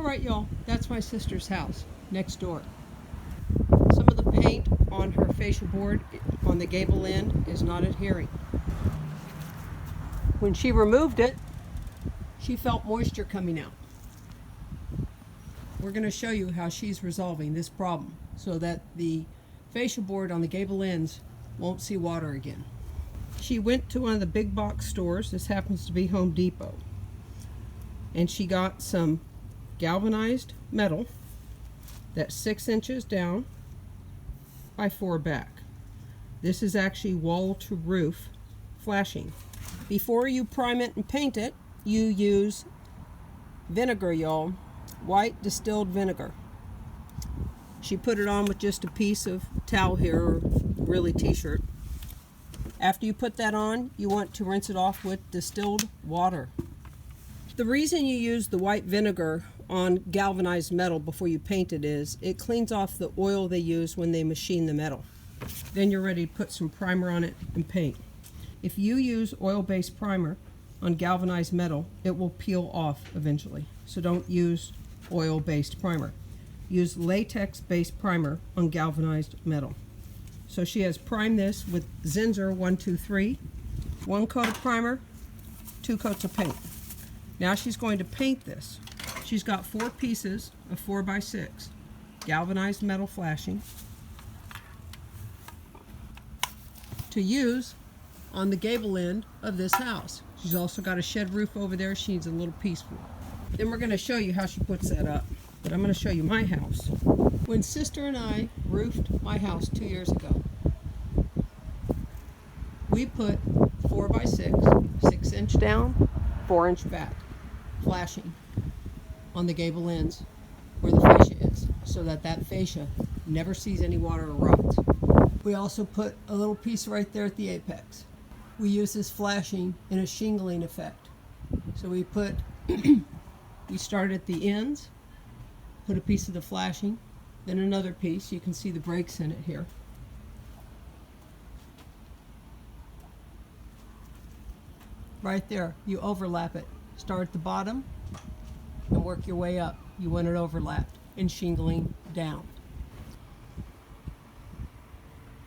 All right, y'all, that's my sister's house next door. Some of the paint on her fascia board on the gable end is not adhering. When she removed it, she felt moisture coming out. We're going to show you how she's resolving this problem so that the fascia board on the gable ends won't see water again. She went to one of the big box stores. This happens to be Home Depot. And she got some galvanized metal that's 6 inches down by 4 back. This is actually wall to roof flashing. Before you prime it and paint it, you use vinegar, y'all. White distilled vinegar. She put it on with just a piece of towel here, or really t-shirt. After you put that on, you want to rinse it off with distilled water. The reason you use the white vinegar on galvanized metal before you paint it is it cleans off the oil they use when they machine the metal. Then you're ready to put some primer on it and paint. If you use oil-based primer on galvanized metal, it will peel off eventually. So don't use oil-based primer. Use latex-based primer on galvanized metal. So she has primed this with Zinsser 123, 1 coat of primer, 2 coats of paint. Now she's going to paint this. She's got 4 pieces of 4x6 galvanized metal flashing to use on the gable end of this house. She's also got a shed roof over there she needs a little piece for. Then we're going to show you how she puts that up. But I'm going to show you my house. When Sister and I roofed my house 2 years ago, we put 4x6, 6 inch down, 4 inch back, flashing on the gable ends where the fascia is, so that that fascia never sees any water or rots. We also put a little piece right there at the apex. We use this flashing in a shingling effect. So we put, we start at the ends, put a piece of the flashing, then another piece. You can see the breaks in it here. Right there, you overlap it. Start at the bottom and work your way up. You want it overlapped and shingling down.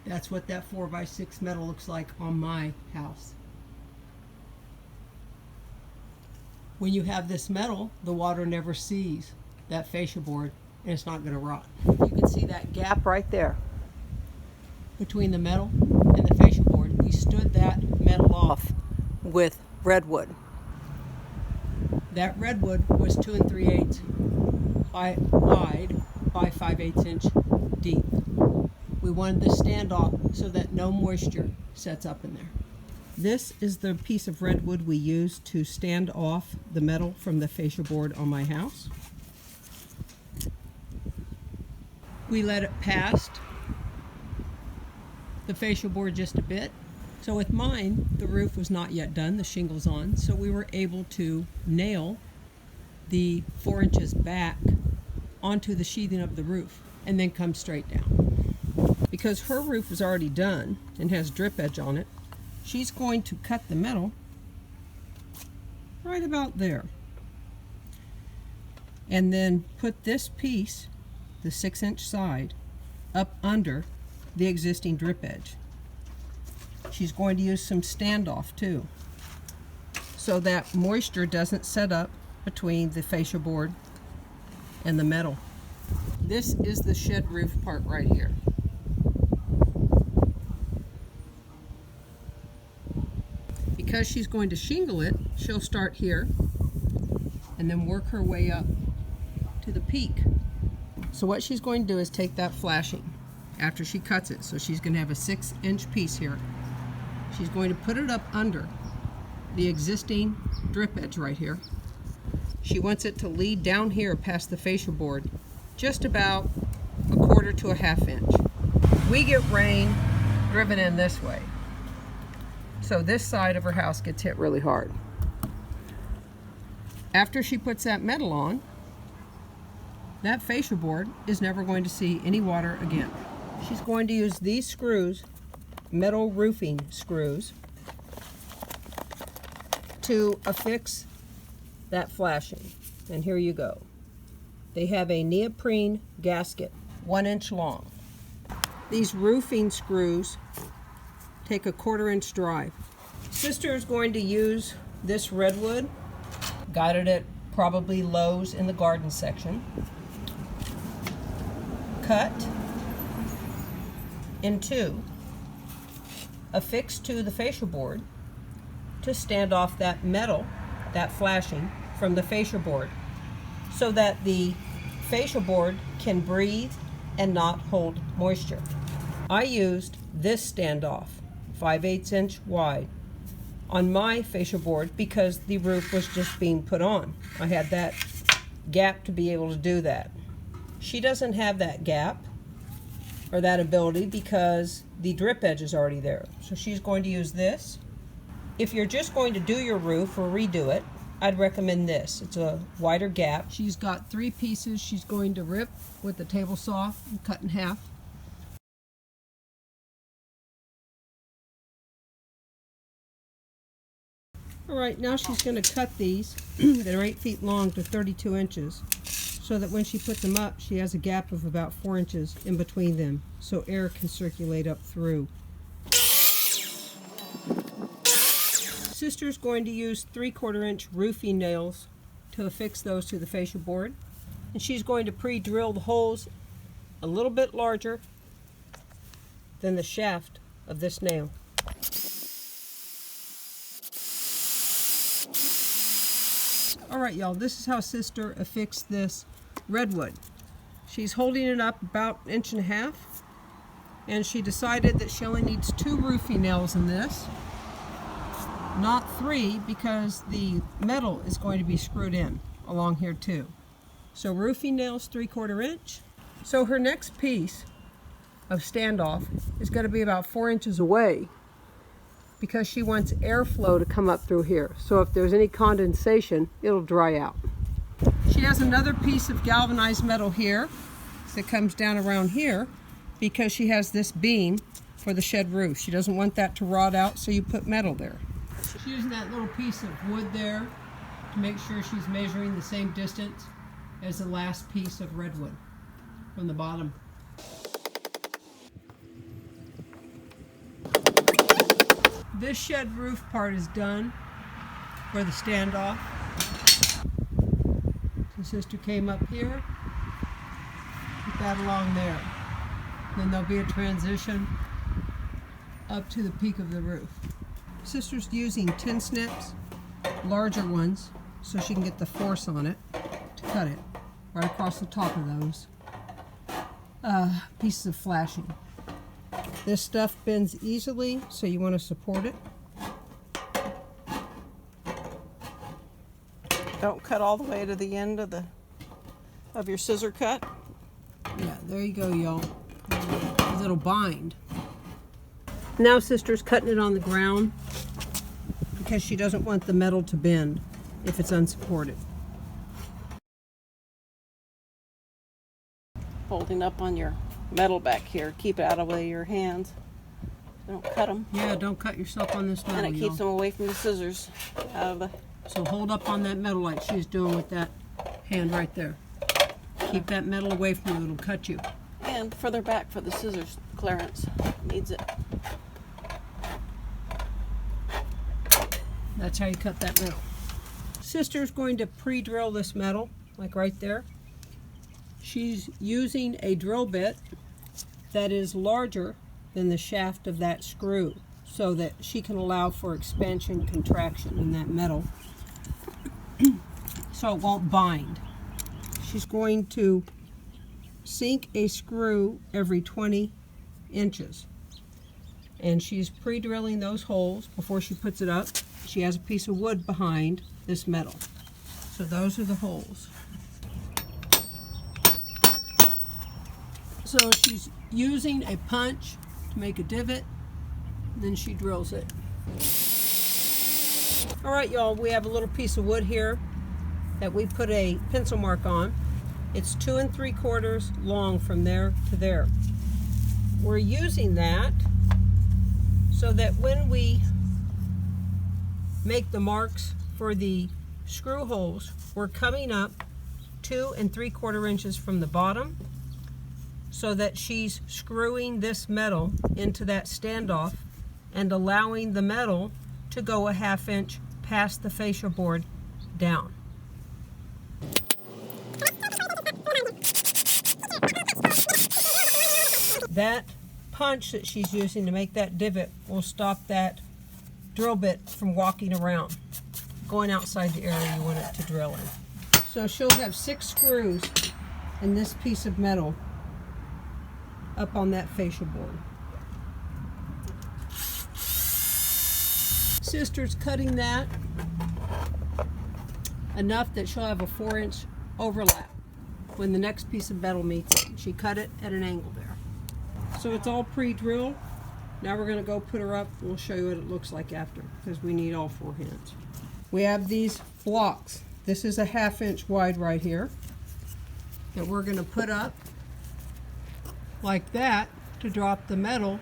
That's what that 4x6 metal looks like on my house. When you have this metal, the water never sees that fascia board and it's not going to rot. You can see that gap right there between the metal and the fascia board. We stood that metal off with redwood. That redwood was 2 3/8 wide by 5/8 inch deep. We wanted this stand off so that no moisture sets up in there. This is the piece of redwood we use to stand off the metal from the fascia board on my house. We let it past the fascia board just a bit. So with mine, the roof was not yet done, the shingle's on, so we were able to nail the 4 inches back onto the sheathing of the roof and then come straight down. Because her roof is already done and has drip edge on it, she's going to cut the metal right about there. And then put this piece, the 6 inch side, up under the existing drip edge. She's going to use some standoff too, so that moisture doesn't set up between the fascia board and the metal. This is the shed roof part right here. Because she's going to shingle it, she'll start here and then work her way up to the peak. So what she's going to do is take that flashing after she cuts it. So she's going to have a 6 inch piece here. She's going to put it up under the existing drip edge right here. She wants it to lead down here past the fascia board, just about 1/4 to 1/2 inch. We get rain driven in this way, so this side of her house gets hit really hard. After she puts that metal on, that fascia board is never going to see any water again. She's going to use these screws, metal roofing screws, to affix that flashing. And here you go. They have a neoprene gasket, 1 inch long. These roofing screws take a 1/4 inch drive. Sister is going to use this redwood, got it at probably Lowe's in the garden section, cut in 2, affixed to the fascia board to stand off that metal, that flashing, from the fascia board, so that the fascia board can breathe and not hold moisture. I used this standoff, 5/8 inch wide, on my fascia board because the roof was just being put on. I had that gap to be able to do that. She doesn't have that gap or that ability because the drip edge is already there. So she's going to use this. If you're just going to do your roof or redo it, I'd recommend this. It's a wider gap. She's got 3 pieces she's going to rip with the table saw and cut in half. All right, now she's going to cut these that are 8 feet long to 32 inches so that when she puts them up, she has a gap of about 4 inches in between them so air can circulate up through. Sister's going to use 3/4 inch roofing nails to affix those to the fascia board. And she's going to pre-drill the holes a little bit larger than the shaft of this nail. All right, y'all, this is how Sister affixed this redwood. She's holding it up about 1.5 inches, and she decided that she only needs 2 roofing nails in this, not 3, because the metal is going to be screwed in along here too. So roofing nails 3/4 inch. So her next piece of standoff is going to be about 4 inches away because she wants airflow to come up through here. So if there's any condensation, it'll dry out. She has another piece of galvanized metal here that comes down around here because she has this beam for the shed roof. She doesn't want that to rot out, so you put metal there. She's using that little piece of wood there to make sure she's measuring the same distance as the last piece of redwood from the bottom. This shed roof part is done for the standoff. So Sister came up here, put that along there. Then there'll be a transition up to the peak of the roof. Sister's using tin snips, larger ones, so she can get the force on it to cut it right across the top of those pieces of flashing. This stuff bends easily, so you want to support it. Don't cut all the way to the end of your scissor cut. Yeah, there you go, y'all. Because it'll bind. Now Sister's cutting it on the ground because she doesn't want the metal to bend if it's unsupported. Holding up on your metal back here. Keep it out of the way of your hands. Don't cut them. Yeah, don't cut yourself on this metal, And it keeps them away from the scissors. Out of the... So hold up on that metal like she's doing with that hand right there. Keep that metal away from you, it'll cut you. And further back for the scissors clearance. Needs it. That's how you cut that metal. Sister's going to pre-drill this metal, like right there. She's using a drill bit that is larger than the shaft of that screw so that she can allow for expansion, contraction in that metal so it won't bind. She's going to sink a screw every 20 inches. And she's pre-drilling those holes before she puts it up. She has a piece of wood behind this metal. So those are the holes. So she's using a punch to make a divot, then she drills it. All right, y'all, we have a little piece of wood here that we put a pencil mark on. It's 2 3/4 long from there to there. We're using that so that when we make the marks for the screw holes, we're coming up 2 3/4 inches from the bottom, so that she's screwing this metal into that standoff and allowing the metal to go a 1/2 inch past the fascia board down. That punch that she's using to make that divot will stop that drill bit from walking around, going outside the area you want it to drill in. So she'll have 6 screws in this piece of metal up on that fascia board. Sister's cutting that enough that she'll have a 4-inch overlap when the next piece of metal meets it. She cut it at an angle there. So it's all pre-drilled. Now we're going to go put her up. We'll show you what it looks like after, because we need all 4 hands. We have these blocks. This is a 1/2 inch wide right here that we're going to put up like that to drop the metal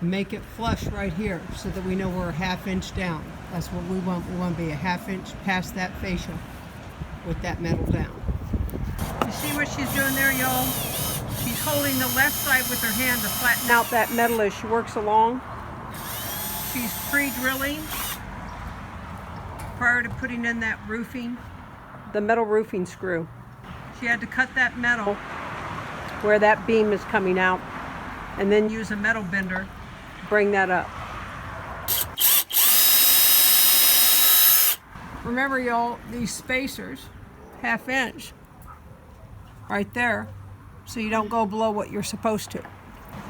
and make it flush right here so that we know we're a 1/2 inch down. That's what we want. We want to be a 1/2 inch past that fascia with that metal down. You see what she's doing there, y'all? She's holding the left side with her hand to flatten out that metal as she works along. She's pre-drilling prior to putting in that roofing, the metal roofing screw. She had to cut that metal where that beam is coming out and then use a metal bender to bring that up. Remember, y'all, these spacers, 1/2 inch right there, so you don't go below what you're supposed to.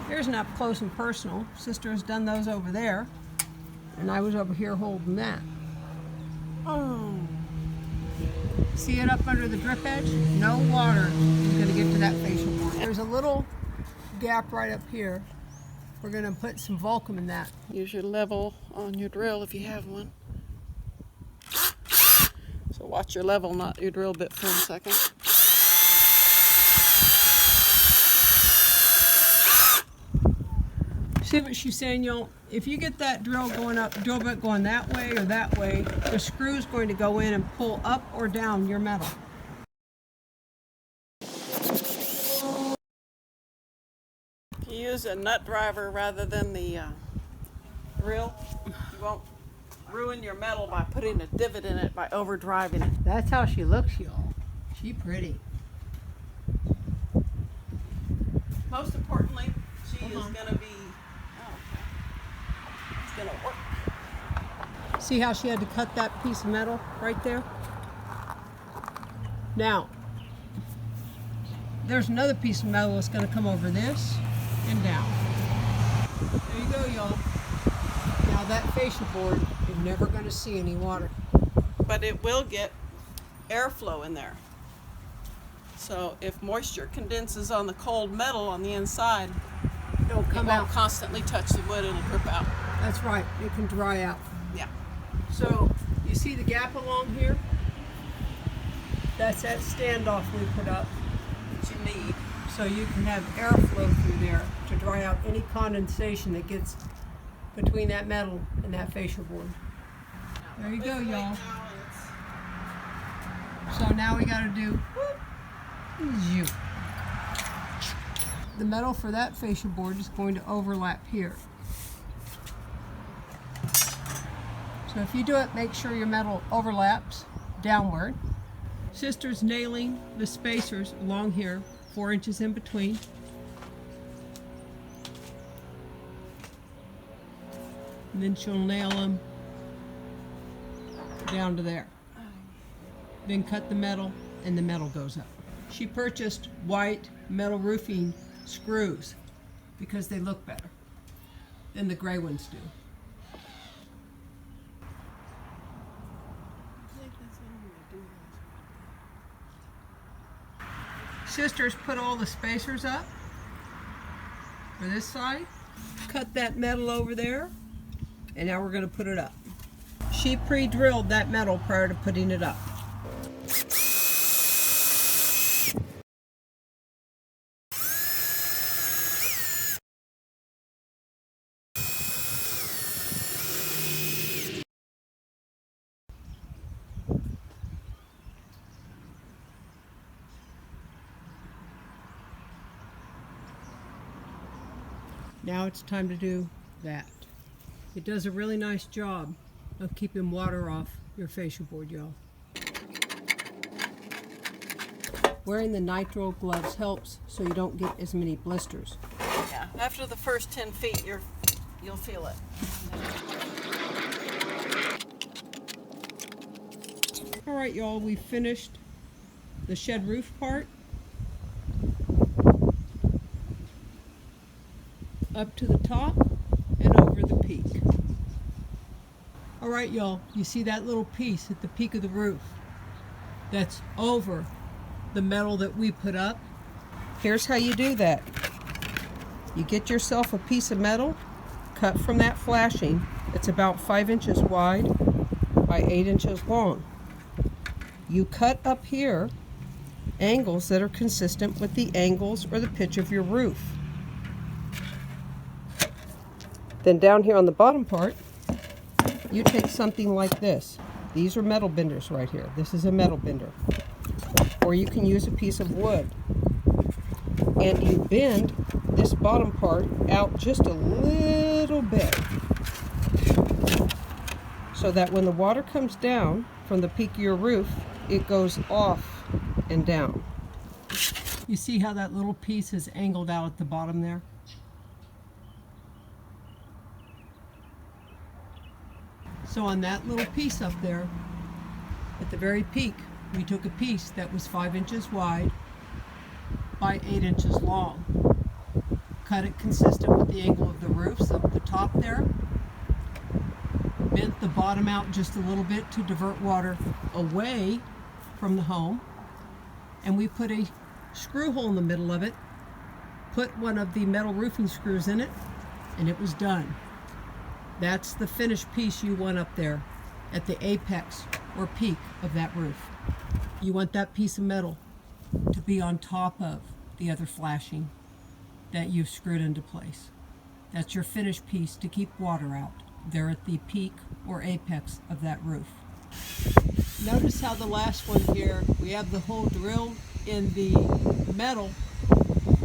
Here's an up close and personal. Sister has done those over there, and I was over here holding that. Oh. See it up under the drip edge? No water is going to get to that fascia board. There's a little gap right up here. We're going to put some Vulcan in that. Use your level on your drill if you have one. So watch your level, not your drill bit, for a second. See what she's saying, y'all? If you get that drill going up, drill bit going that way or that way, the screw's going to go in and pull up or down your metal. If you use a nut driver rather than the drill, you won't ruin your metal by putting a divot in it by over driving it. That's how she looks, y'all. She pretty. Most importantly, she is going to be, it's going to work. See how she had to cut that piece of metal right there? Now, there's another piece of metal that's going to come over this and down. There you go, y'all. Now that fascia board, you're never going to see any water. But it will get airflow in there. So if moisture condenses on the cold metal on the inside, It'll come it won't out. constantly touch the wood and it'll drip out. That's right. It can dry out. Yeah. So you see the gap along here? That's that standoff we put up. That you need. So you can have airflow through there to dry out any condensation that gets between that metal and that fascia board. There you go, y'all. So now we got to do you. The metal for that fascia board is going to overlap here. So if you do it, make sure your metal overlaps downward. Sister's nailing the spacers along here, 4 inches in between. And then she'll nail them down to there. Then cut the metal and the metal goes up. She purchased white metal roofing screws because they look better than the gray ones do. Sister's put all the spacers up for this side. Cut that metal over there, and now we're going to put it up. She pre-drilled that metal prior to putting it up. Now it's time to do that. It does a really nice job of keeping water off your fascia board, y'all. Wearing the nitrile gloves helps so you don't get as many blisters. Yeah, after the first 10 feet, you'll feel it. All right, y'all, we finished the shed roof part up to the top and over the peak. All right, y'all, you see that little piece at the peak of the roof? That's over the metal that we put up. Here's how you do that. You get yourself a piece of metal cut from that flashing. It's about 5 inches wide by 8 inches long. You cut up here angles that are consistent with the angles or the pitch of your roof. Then down here on the bottom part, you take something like this. These are metal benders right here. This is a metal bender. Or you can use a piece of wood. And you bend this bottom part out just a little bit, so that when the water comes down from the peak of your roof, it goes off and down. You see how that little piece is angled out at the bottom there? So on that little piece up there, at the very peak, we took a piece that was 5 inches wide by 8 inches long. Cut it consistent with the angle of the roofs up the top there. Bent the bottom out just a little bit to divert water away from the home. And we put a screw hole in the middle of it, put one of the metal roofing screws in it, and it was done. That's the finished piece you want up there at the apex or peak of that roof. You want that piece of metal to be on top of the other flashing that you've screwed into place. That's your finished piece to keep water out there at the peak or apex of that roof. Notice how the last one here, we have the hole drilled in the metal,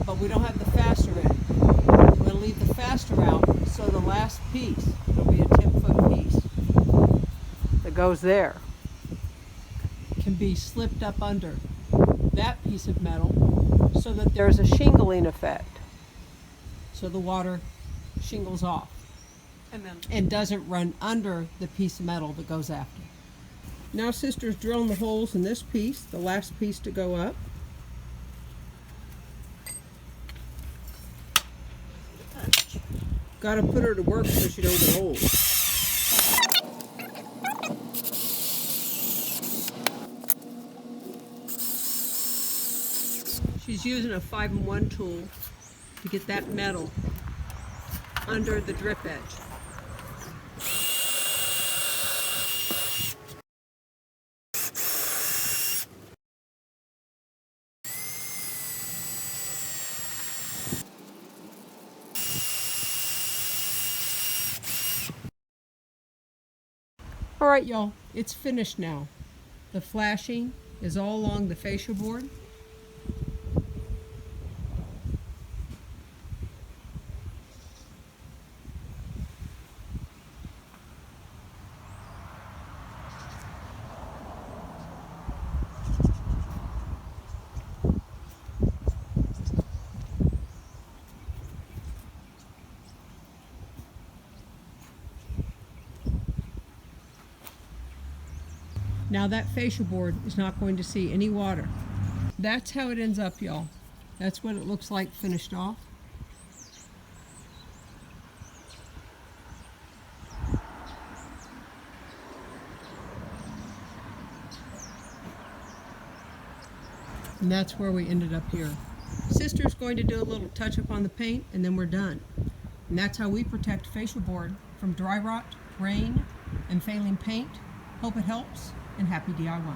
but we don't have the fastener in. We're going to leave the fastener out, so the last piece, it'll be a 10-foot piece that goes there, can be slipped up under that piece of metal so that there's a shingling effect. So the water shingles off and doesn't run under the piece of metal that goes after. Now Sister's drilling the holes in this piece, the last piece to go up. Got to put her to work so she don't get old. She's using a 5-in-1 tool to get that metal under the drip edge. All right, y'all, it's finished now. The flashing is all along the fascia board. Now that fascia board is not going to see any water. That's how it ends up, y'all. That's what it looks like finished off. And that's where we ended up here. Sister's going to do a little touch up on the paint and then we're done. And that's how we protect fascia board from dry rot, rain, and failing paint. Hope it helps, and happy DIY.